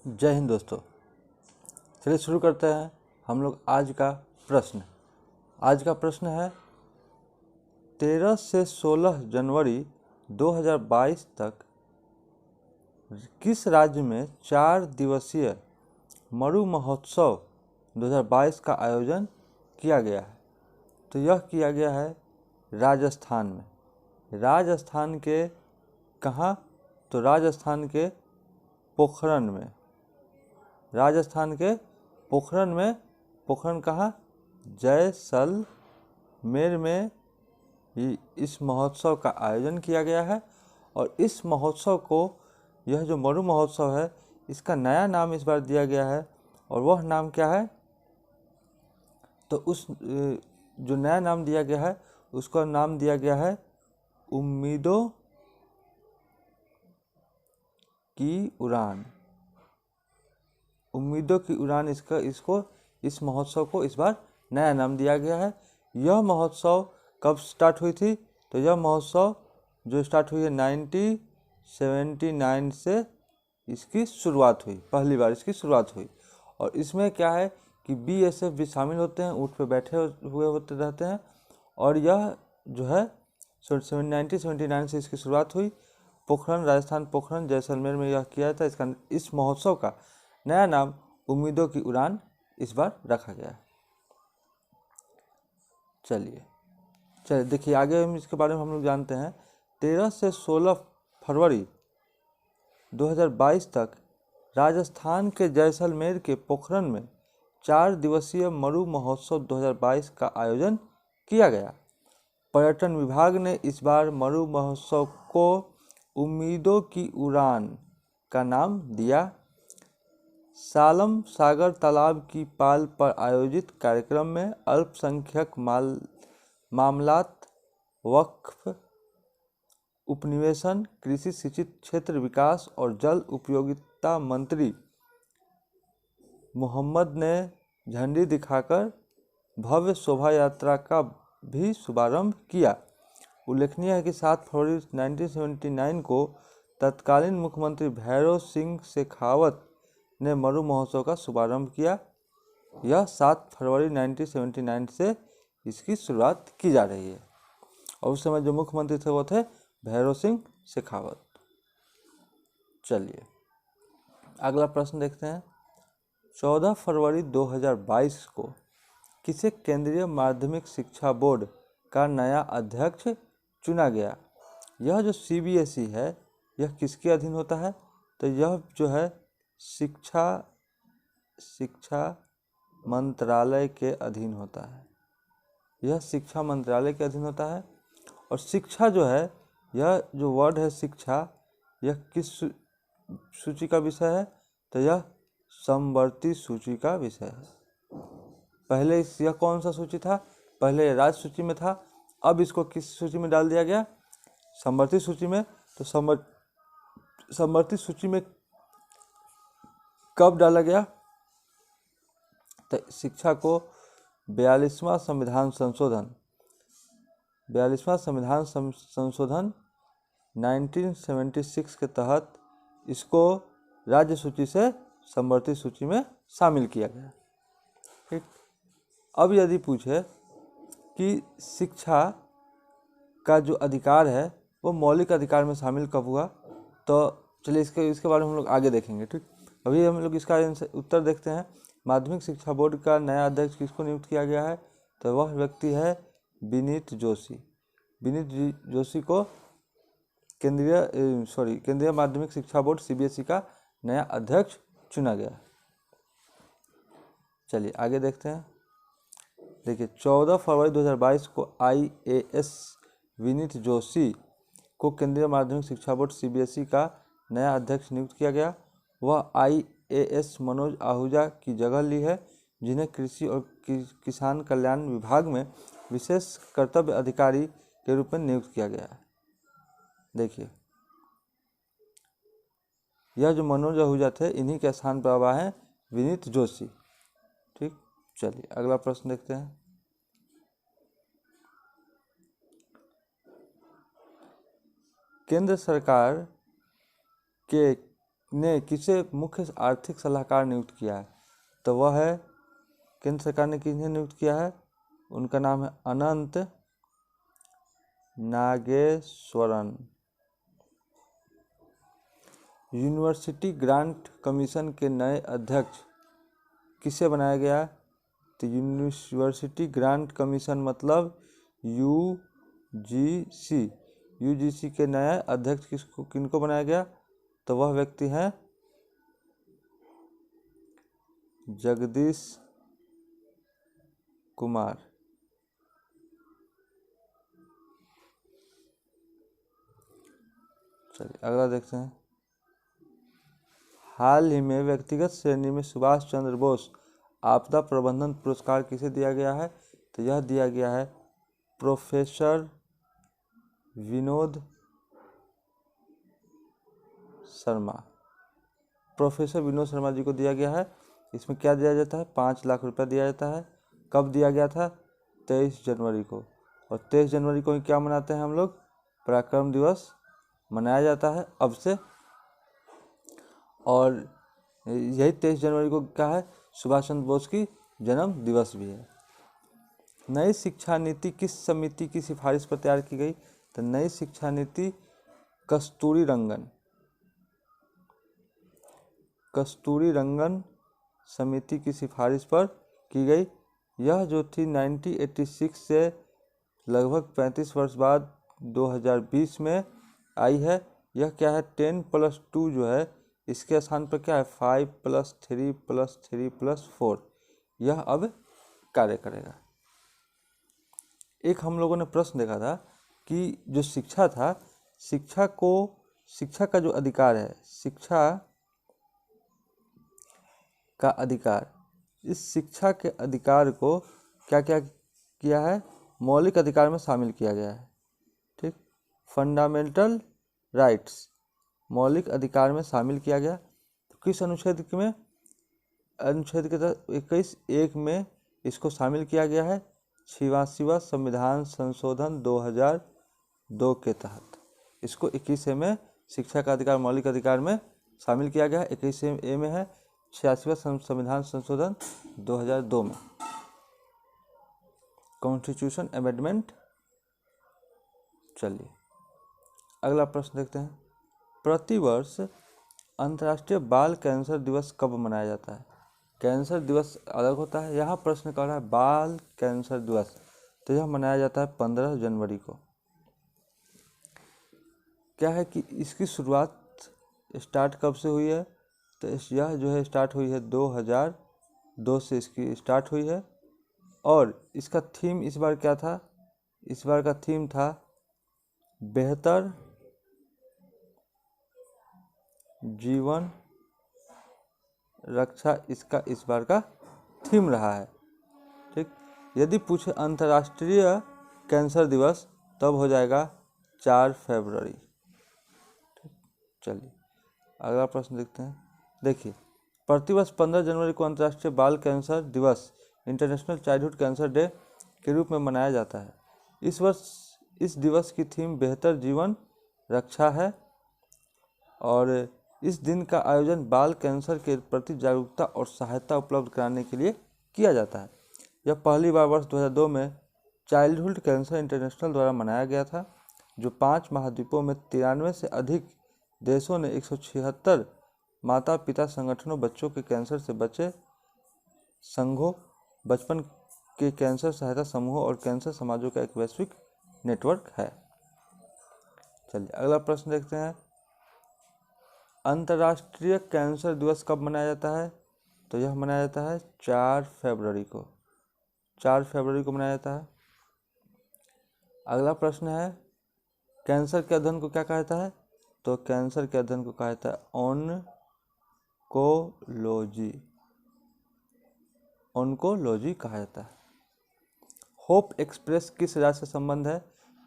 जय हिंद दोस्तों। चलिए शुरू करते हैं हम लोग आज का प्रश्न। आज का प्रश्न है 13 से 16 जनवरी 2022 तक किस राज्य में 4 दिवसीय मरु महोत्सव 2022 का आयोजन किया गया है? तो यह किया गया है राजस्थान में। राजस्थान के कहाँ? तो राजस्थान के पोखरण में। राजस्थान के पोखरण में। पोखरण कहाँ? जैसलमेर में इस महोत्सव का आयोजन किया गया है। और इस महोत्सव को, यह जो मरु महोत्सव है, इसका नया नाम इस बार दिया गया है। और वह नाम क्या है? तो उस जो नया नाम दिया गया है उसका नाम दिया गया है उम्मीदों की उड़ान। उम्मीदों की उड़ान इस महोत्सव को इस बार नया नाम दिया गया है। यह महोत्सव कब स्टार्ट हुई थी? तो यह महोत्सव जो स्टार्ट हुई है 1979 से इसकी शुरुआत हुई, पहली बार इसकी शुरुआत हुई। और इसमें क्या है कि BSF भी शामिल होते हैं, ऊँट पे बैठे हुए होते रहते हैं। और यह जो है 1979 से इसकी शुरुआत हुई। पोखरण, राजस्थान पोखरण जैसलमेर में यह किया था। इस महोत्सव का नया नाम उम्मीदों की उड़ान इस बार रखा गया है। चलिए देखिए आगे हम इसके बारे में हम लोग जानते हैं। 13 से 16 फरवरी 2022 तक राजस्थान के जैसलमेर के पोखरण में 4 दिवसीय मरु महोत्सव 2022 का आयोजन किया गया। पर्यटन विभाग ने इस बार मरु महोत्सव को उम्मीदों की उड़ान का नाम दिया। सालम सागर तालाब की पाल पर आयोजित कार्यक्रम में अल्पसंख्यक मामलात, वक्फ, उपनिवेशन, कृषि, सिंचित क्षेत्र विकास और जल उपयोगिता मंत्री मोहम्मद ने झंडी दिखाकर भव्य शोभा यात्रा का भी शुभारंभ किया। उल्लेखनीय है कि 7 फरवरी 1979 को तत्कालीन मुख्यमंत्री भैरों सिंह शेखावत ने मरु महोत्सव का शुभारंभ किया। यह 7 फरवरी 1979 से इसकी शुरुआत की जा रही है। और उस समय जो मुख्यमंत्री थे वो थे भैरों सिंह शेखावत। चलिए अगला प्रश्न देखते हैं। 14 फरवरी 2022 को किसे केंद्रीय माध्यमिक शिक्षा बोर्ड का नया अध्यक्ष चुना गया? यह जो CBSE है यह किसके अधीन होता है? तो यह जो है शिक्षा मंत्रालय के अधीन होता है। यह शिक्षा मंत्रालय के अधीन होता है। और शिक्षा जो है, यह जो वर्ड है शिक्षा, यह किस सूची का विषय है? तो यह समवर्ती सूची का विषय है। पहले यह कौन सा सूची था? पहले राज्य सूची में था। अब इसको किस सूची में डाल दिया गया? समवर्ती सूची में। तो समवर्ती सूची में कब डाला गया? तो शिक्षा को 42वां संविधान संशोधन 1976 के तहत इसको राज्य सूची से समवर्ती सूची में शामिल किया गया। ठीक। अब यदि पूछे कि शिक्षा का जो अधिकार है वो मौलिक अधिकार में शामिल कब हुआ, तो चलिए इसके बारे में हम लोग आगे देखेंगे। ठीक। अभी हम लोग इसका उत्तर देखते हैं। माध्यमिक शिक्षा बोर्ड का नया अध्यक्ष किसको नियुक्त किया गया है? तो वह व्यक्ति है विनीत जोशी। विनीत जोशी को केंद्रीय माध्यमिक शिक्षा बोर्ड CBSE का नया अध्यक्ष चुना गया। चलिए आगे देखते हैं। देखिए 14 फरवरी 2022 को IAS विनीत जोशी को केंद्रीय माध्यमिक शिक्षा बोर्ड CBSE का नया अध्यक्ष नियुक्त किया गया। वह IAS मनोज आहूजा की जगह ली है, जिन्हें कृषि और किसान कल्याण विभाग में विशेष कर्तव्य अधिकारी के रूप में नियुक्त किया गया है। देखिए यह जो मनोज आहूजा थे, इन्हीं के स्थान पर अब आए हैं विनीत जोशी। ठीक। चलिए अगला प्रश्न देखते हैं। केंद्र सरकार ने किसे मुख्य आर्थिक सलाहकार नियुक्त किया है? तो वह है, केंद्र सरकार ने किन्हें नियुक्त किया है? उनका नाम है अनंत नागेश्वरन। यूनिवर्सिटी ग्रांट कमीशन के नए अध्यक्ष किसे बनाया गया? तो यूनिवर्सिटी ग्रांट कमीशन मतलब यूजीसी, यूजीसी के नए अध्यक्ष किनको बनाया गया? तो वह व्यक्ति हैं जगदीश कुमार। चलिए अगला देखते हैं। हाल ही में व्यक्तिगत श्रेणी में सुभाष चंद्र बोस आपदा प्रबंधन पुरस्कार किसे दिया गया है? तो यह दिया गया है प्रोफेसर विनोद शर्मा। प्रोफेसर विनोद शर्मा जी को दिया गया है। इसमें क्या दिया जाता है? 5 लाख रुपया दिया जाता है। कब दिया गया था? 23 जनवरी को। और 23 जनवरी को ही क्या मनाते हैं हम लोग? पराक्रम दिवस मनाया जाता है अब से। और यही 23 जनवरी को क्या है? सुभाष चंद्र बोस की जन्म दिवस भी है। नई शिक्षा नीति किस समिति की सिफारिश पर तैयार की गई? तो नई शिक्षा नीति कस्तूरी रंगन समिति की सिफारिश पर की गई। यह जो थी 1986 से लगभग 35 वर्ष बाद 2020 में आई है। यह क्या है? 10+2 जो है इसके स्थान पर क्या है? 5+3+3+4 यह अब कार्य करेगा। एक हम लोगों ने प्रश्न देखा था कि जो शिक्षा था, शिक्षा का जो अधिकार है, शिक्षा का अधिकार, इस शिक्षा के अधिकार को क्या क्या किया है? मौलिक अधिकार में शामिल किया गया है। ठीक, फंडामेंटल राइट्स मौलिक अधिकार में शामिल किया गया। तो किस अनुच्छेद में? अनुच्छेद के तहत 21(1) में इसको शामिल किया गया है। 86वां संविधान संशोधन 2002 के तहत इसको 21A में शिक्षा का अधिकार मौलिक अधिकार में शामिल किया गया है। 21A में है 86वां संविधान संशोधन 2002 में, कॉन्स्टिट्यूशन अमेंडमेंट। चलिए अगला प्रश्न देखते हैं। प्रतिवर्ष अंतर्राष्ट्रीय बाल कैंसर दिवस कब मनाया जाता है? कैंसर दिवस अलग होता है, यहाँ प्रश्न कर रहा है बाल कैंसर दिवस, तो यह मनाया जाता है 15 जनवरी को। क्या है कि इसकी शुरुआत स्टार्ट कब से हुई है? तो यह जो है स्टार्ट हुई है 2002 से इसकी स्टार्ट हुई है। और इसका थीम इस बार क्या था? इस बार का थीम था बेहतर जीवन रक्षा, इसका इस बार का थीम रहा है। ठीक, यदि पूछे अंतर्राष्ट्रीय कैंसर दिवस तब हो जाएगा 4 फरवरी। ठीक, चलिए अगला प्रश्न देखते हैं। देखिए, प्रतिवर्ष 15 जनवरी को अंतर्राष्ट्रीय बाल कैंसर दिवस इंटरनेशनल चाइल्डहुड कैंसर डे के रूप में मनाया जाता है। इस वर्ष इस दिवस की थीम बेहतर जीवन रक्षा है। और इस दिन का आयोजन बाल कैंसर के प्रति जागरूकता और सहायता उपलब्ध कराने के लिए किया जाता है। यह पहली बार वर्ष 2002 में चाइल्डहुड कैंसर इंटरनेशनल द्वारा मनाया गया था, जो 5 महाद्वीपों में 93 से अधिक देशों ने 176 माता पिता संगठनों, बच्चों के कैंसर से बचे संघों, बचपन के कैंसर सहायता समूहों और कैंसर समाजों का एक वैश्विक नेटवर्क है। चलिए अगला प्रश्न देखते हैं। अंतर्राष्ट्रीय कैंसर दिवस कब मनाया जाता है? तो यह मनाया जाता है 4 फरवरी को। 4 फरवरी को मनाया जाता है। अगला प्रश्न है, कैंसर के अध्ययन को क्या कहा जाता है? तो कैंसर के अध्ययन को कहा जाता है ऑन्कोलॉजी कहा जाता है। होप एक्सप्रेस किस राज्य से संबंध है?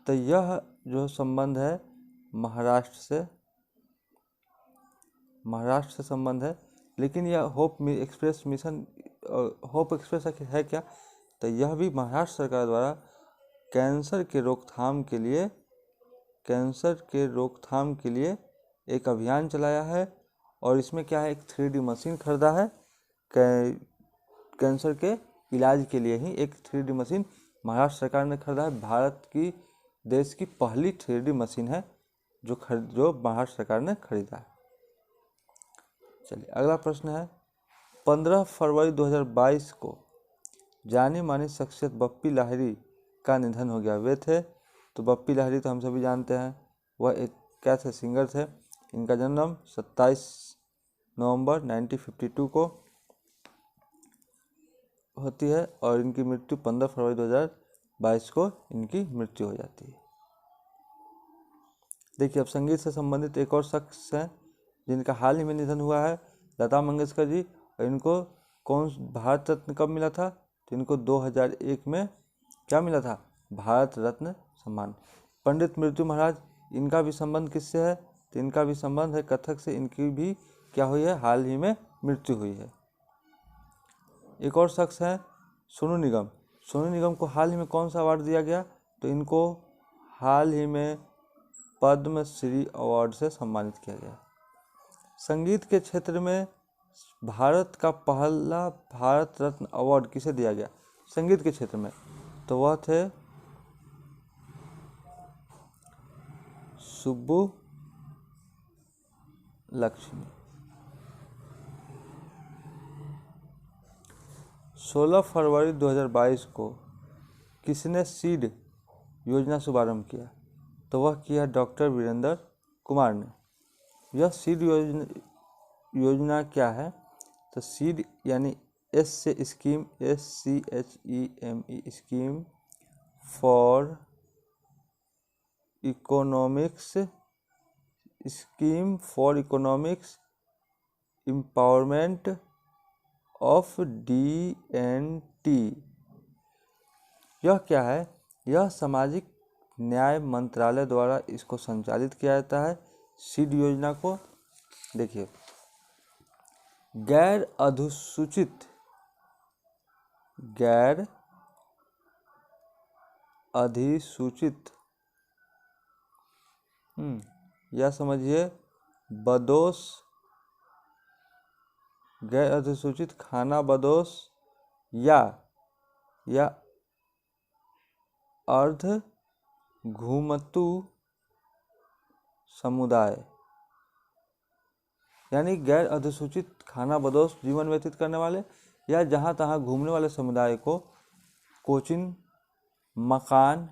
तो यह जो संबंध है महाराष्ट्र से संबंध है। लेकिन यह hope express mission, hope express है क्या? तो यह भी महाराष्ट्र सरकार द्वारा कैंसर के रोकथाम के लिए एक अभियान चलाया है। और इसमें क्या है, एक 3D मशीन खरीदा है कैंसर के इलाज के लिए ही। एक 3D मशीन महाराष्ट्र सरकार ने खरीदा है। भारत की देश की पहली 3D मशीन है जो महाराष्ट्र सरकार ने खरीदा है। चलिए अगला प्रश्न है, 15 फरवरी 2022 को जानी मानी शख्सियत बप्पी लाहिरी का निधन हो गया। वे थे, तो बप्पी लाहिरी तो हम सभी जानते हैं, वह एक क्या थे, सिंगर थे। इनका जन्म 27 नवंबर 1952 को होती है और इनकी मृत्यु 15 फरवरी 2022 को इनकी मृत्यु हो जाती है। देखिए अब संगीत से संबंधित एक और शख्स हैं जिनका हाल ही में निधन हुआ है, लता मंगेशकर जी। और इनको भारत रत्न कब मिला था, तो इनको 2001 में क्या मिला था, भारत रत्न सम्मान। पंडित मृत्यु महाराज, इनका भी संबंध किससे है, तो इनका भी संबंध है कथक से। इनकी भी क्या हुई है, हाल ही में मृत्यु हुई है। एक और शख्स है सोनू निगम। सोनू निगम को हाल ही में कौन सा अवार्ड दिया गया, तो इनको हाल ही में पद्म श्री अवार्ड से सम्मानित किया गया। संगीत के क्षेत्र में भारत का पहला भारत रत्न अवार्ड किसे दिया गया संगीत के क्षेत्र में, तो वह थे सुब्बू लक्ष्मी। 16 फरवरी 2022 को किसने सीड योजना शुभारंभ किया, तो वह किया डॉक्टर वीरेंद्र कुमार ने। यह सीड योजना क्या है, तो सीड यानी एस से scheme, SCHEME, scheme for economics empowerment of DNT। यह क्या है, यह सामाजिक न्याय मंत्रालय द्वारा इसको संचालित किया जाता है। सीड योजना को देखिए, गैर अधिसूचित या समझिए बदोश, गैर अधिसूचित खाना बदोश या अर्ध घुमतू समुदाय, यानी गैर अधिसूचित खाना बदोश जीवन व्यतीत करने वाले या जहाँ तहाँ घूमने वाले समुदाय को कोचिंग, मकान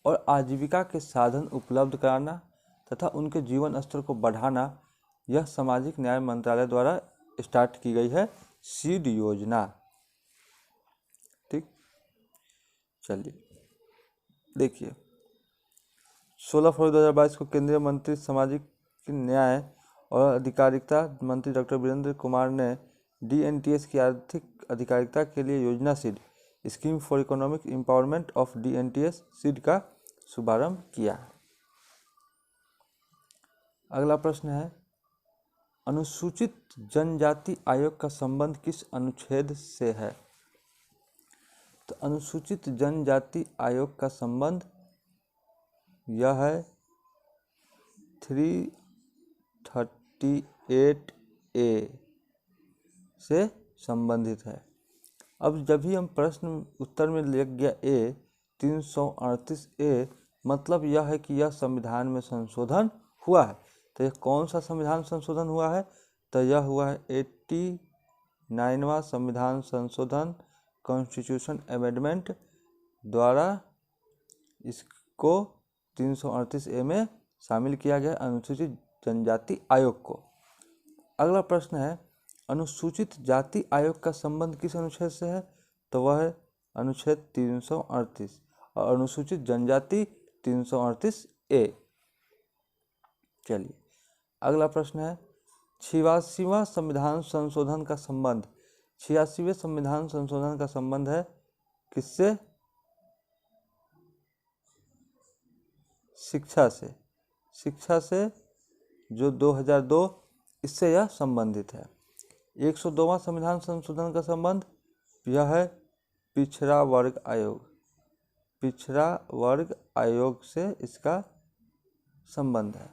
और आजीविका के साधन उपलब्ध कराना तथा उनके जीवन स्तर को बढ़ाना, यह सामाजिक न्याय मंत्रालय द्वारा स्टार्ट की गई है सीड योजना। ठीक, चलिए देखिए 16 फरवरी 2022 को केंद्रीय मंत्री सामाजिक न्याय और अधिकारिता मंत्री डॉक्टर वीरेंद्र कुमार ने DNTS की आर्थिक अधिकारिता के लिए योजना seed, scheme for economic empowerment of DNTS seed का शुभारंभ किया। अगला प्रश्न है, अनुसूचित जनजाति आयोग का संबंध किस अनुच्छेद से है, तो अनुसूचित जनजाति आयोग का संबंध यह है 338A से संबंधित है। अब जब भी हम प्रश्न उत्तर में लिख गया A 338A, मतलब यह है कि यह संविधान में संशोधन हुआ है। तो यह कौन सा संविधान संशोधन हुआ है, तो यह हुआ है 89वां संविधान संशोधन, कॉन्स्टिट्यूशन अमेंडमेंट द्वारा इसको 338A में शामिल किया गया अनुसूचित जनजाति आयोग को। अगला प्रश्न है, अनुसूचित जाति आयोग का संबंध किस अनुच्छेद से है, तो वह है अनुच्छेद 338 और अनुसूचित जनजाति 338A। चलिए अगला प्रश्न है, 86वां संविधान संशोधन का संबंध, 86वें संविधान संशोधन का संबंध है किससे, शिक्षा से जो 2002, इससे यह संबंधित है। 102वां संविधान संशोधन का संबंध यह है पिछड़ा वर्ग आयोग से इसका संबंध है।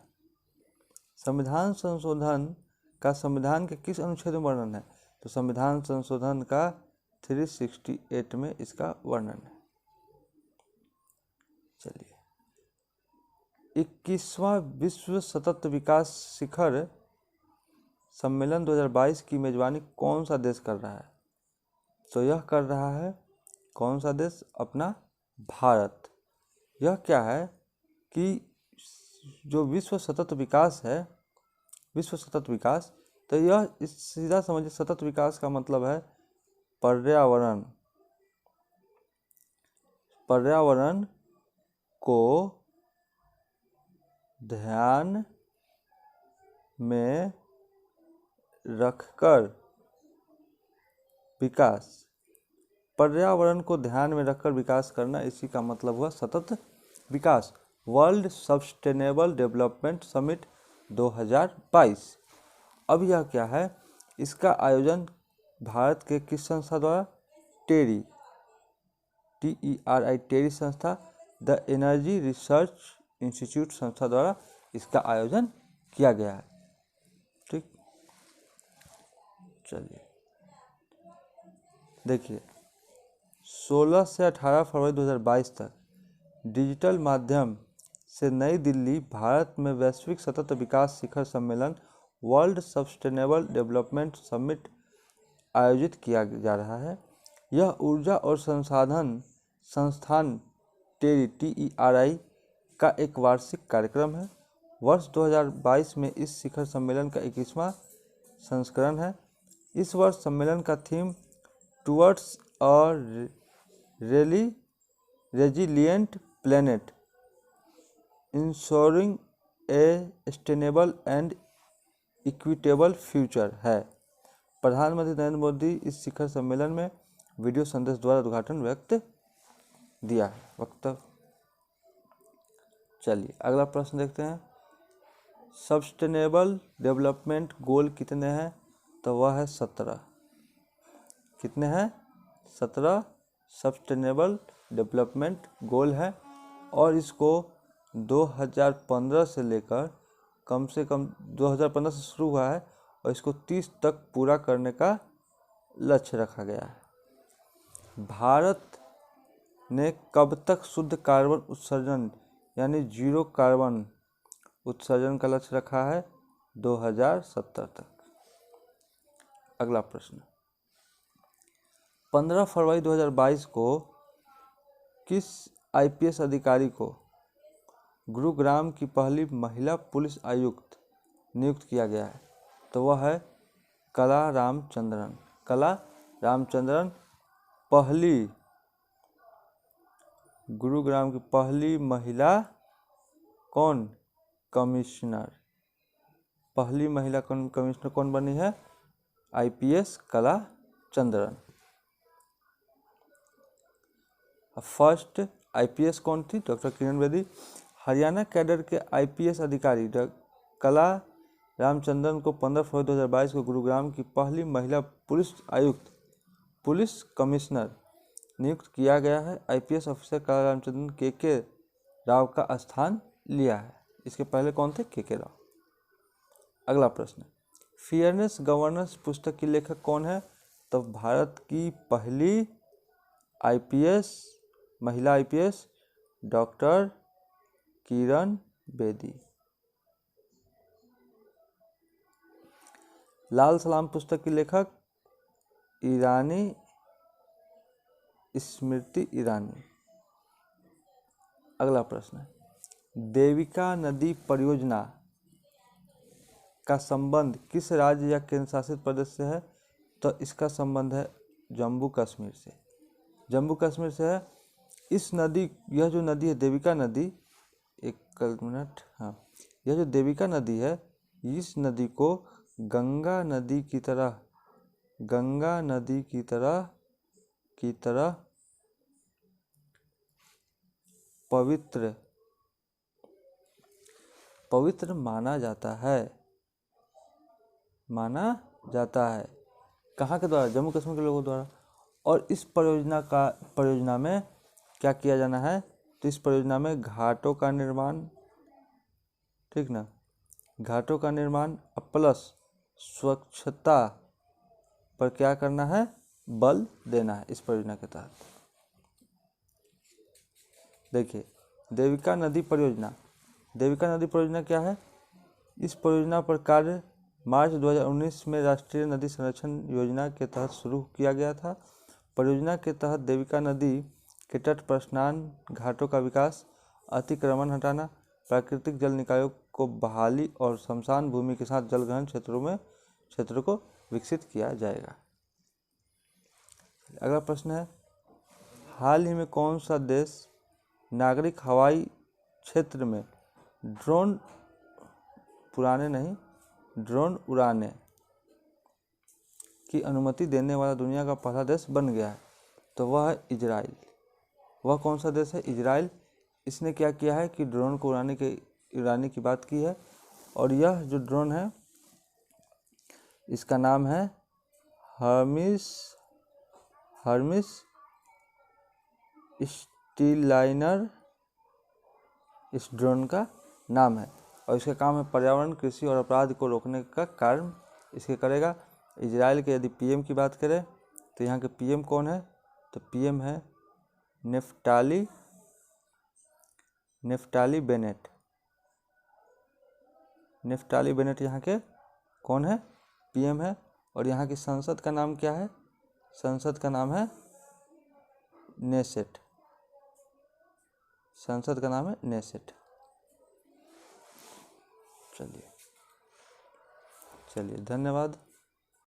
संविधान संशोधन का संविधान के किस अनुच्छेद में वर्णन है? तो संविधान संशोधन का 368 में इसका वर्णन है। चलिए, 21वां विश्व सतत विकास शिखर सम्मेलन 2022 की मेजबानी कौन सा देश कर रहा है? तो यह कर रहा है कौन सा देश? अपना भारत। यह क्या है कि जो विश्व सतत विकास है, विश्व सतत विकास, तो यह इस सीधा समझिए, सतत विकास का मतलब है पर्यावरण, पर्यावरण को ध्यान में रखकर विकास, पर्यावरण को ध्यान में रखकर विकास करना, इसी का मतलब हुआ सतत विकास। World sustainable development summit 2022। अब यह क्या है? इसका आयोजन भारत के किस संस्था द्वारा? टेरी, TERI, टेरी संस्था, द एनर्जी रिसर्च इंस्टीट्यूट संस्था द्वारा इसका आयोजन किया गया है। ठीक, चलिए देखिए, 16 से 18 फरवरी 2022 तक डिजिटल माध्यम से नई दिल्ली, भारत में वैश्विक सतत विकास शिखर सम्मेलन वर्ल्ड सस्टेनेबल डेवलपमेंट समिट आयोजित किया जा रहा है। यह ऊर्जा और संसाधन संस्थान टेरी, TERI का एक वार्षिक कार्यक्रम है। वर्ष 2022 में इस शिखर सम्मेलन का 21वां संस्करण है। इस वर्ष सम्मेलन का theme towards a resilient planet ensuring A sustainable and equitable future है। प्रधानमंत्री नरेंद्र मोदी इस शिखर सम्मेलन में वीडियो संदेश द्वारा उद्घाटन दिया है वक्तव्य। चलिए अगला प्रश्न देखते हैं। सस्टेनेबल डेवलपमेंट गोल कितने हैं? तो वह है 17। कितने हैं? 17 सस्टेनेबल डेवलपमेंट गोल है, और इसको 2015 से लेकर कम से कम 2015 से शुरू हुआ है और इसको 30 तक पूरा करने का लक्ष्य रखा गया है। भारत ने कब तक शुद्ध कार्बन उत्सर्जन यानी जीरो कार्बन उत्सर्जन का लक्ष्य रखा है? 2070 तक। अगला प्रश्न, 15 फरवरी 2022 को किस IPS अधिकारी को गुरुग्राम की पहली महिला पुलिस आयुक्त नियुक्त किया गया है? तो वह है कला रामचंद्रन। कला रामचंद्रन पहली, गुरुग्राम की पहली महिला कौन? कमिश्नर। पहली महिला कमिश्नर कौन बनी है? IPS कला चंद्रन। फर्स्ट IPS कौन थी? डॉक्टर किरण बेदी। हरियाणा कैडर के IPS अधिकारी कला रामचंद्रन को 15 फरवरी 2022 को गुरुग्राम की पहली महिला पुलिस आयुक्त, पुलिस कमिश्नर नियुक्त किया गया है। IPS ऑफिसर कला रामचंद्रन KK राव का स्थान लिया है। इसके पहले कौन थे? KK राव। अगला प्रश्न, फेयरनेस गवर्नेंस पुस्तक की लेखक कौन है? तो भारत की पहली IPS, महिला IPS डॉक्टर किरण बेदी। लाल सलाम पुस्तक की लेखक ईरानी, स्मृति ईरानी। अगला प्रश्न, देविका नदी परियोजना का संबंध किस राज्य या केंद्र शासित प्रदेश से है? तो इसका संबंध है जम्मू कश्मीर से। जम्मू कश्मीर से है। इस नदी, यह जो नदी है देविका नदी, एक मिनट, हाँ, यह जो देविका नदी है, इस नदी को गंगा नदी की तरह, गंगा नदी की तरह पवित्र माना जाता है। कहाँ के द्वारा? जम्मू कश्मीर के लोगों द्वारा। और इस परियोजना में क्या किया जाना है? तो इस परियोजना में घाटों का निर्माण, ठीक ना, घाटों का निर्माण प्लस स्वच्छता पर क्या करना है, बल देना है इस परियोजना के तहत। देखिए देविका नदी परियोजना, देविका नदी परियोजना क्या है, इस परियोजना पर कार्य मार्च 2019 में राष्ट्रीय नदी संरक्षण योजना के तहत शुरू किया गया था। परियोजना के तहत देविका नदी के तट पर स्नान घाटों का विकास, अतिक्रमण हटाना, प्राकृतिक जल निकायों को बहाली और श्मशान भूमि के साथ जलग्रहण क्षेत्रों को विकसित किया जाएगा। अगला प्रश्न है, हाल ही में कौन सा देश नागरिक हवाई क्षेत्र में ड्रोन उड़ाने की अनुमति देने वाला दुनिया का पहला देश बन गया है? तो वह है इजराइल। वह कौन सा देश है, इजराइल। इसने क्या किया है कि ड्रोन को उड़ाने की बात की है, और यह जो ड्रोन है इसका नाम है हर्मिस स्टीलाइनर, इस ड्रोन का नाम है, और इसका काम है पर्यावरण, कृषि और अपराध को रोकने का कार्य इसके करेगा। इजराइल के यदि पीएम की बात करें तो यहाँ के पीएम कौन है, तो पीएम है नेफ्टाली बेनेट। नेफ्टाली बेनेट यहाँ के कौन है, पीएम है। और यहाँ की संसद का नाम क्या है, संसद का नाम है नेसेट। संसद का नाम है नेसेट। चलिए धन्यवाद।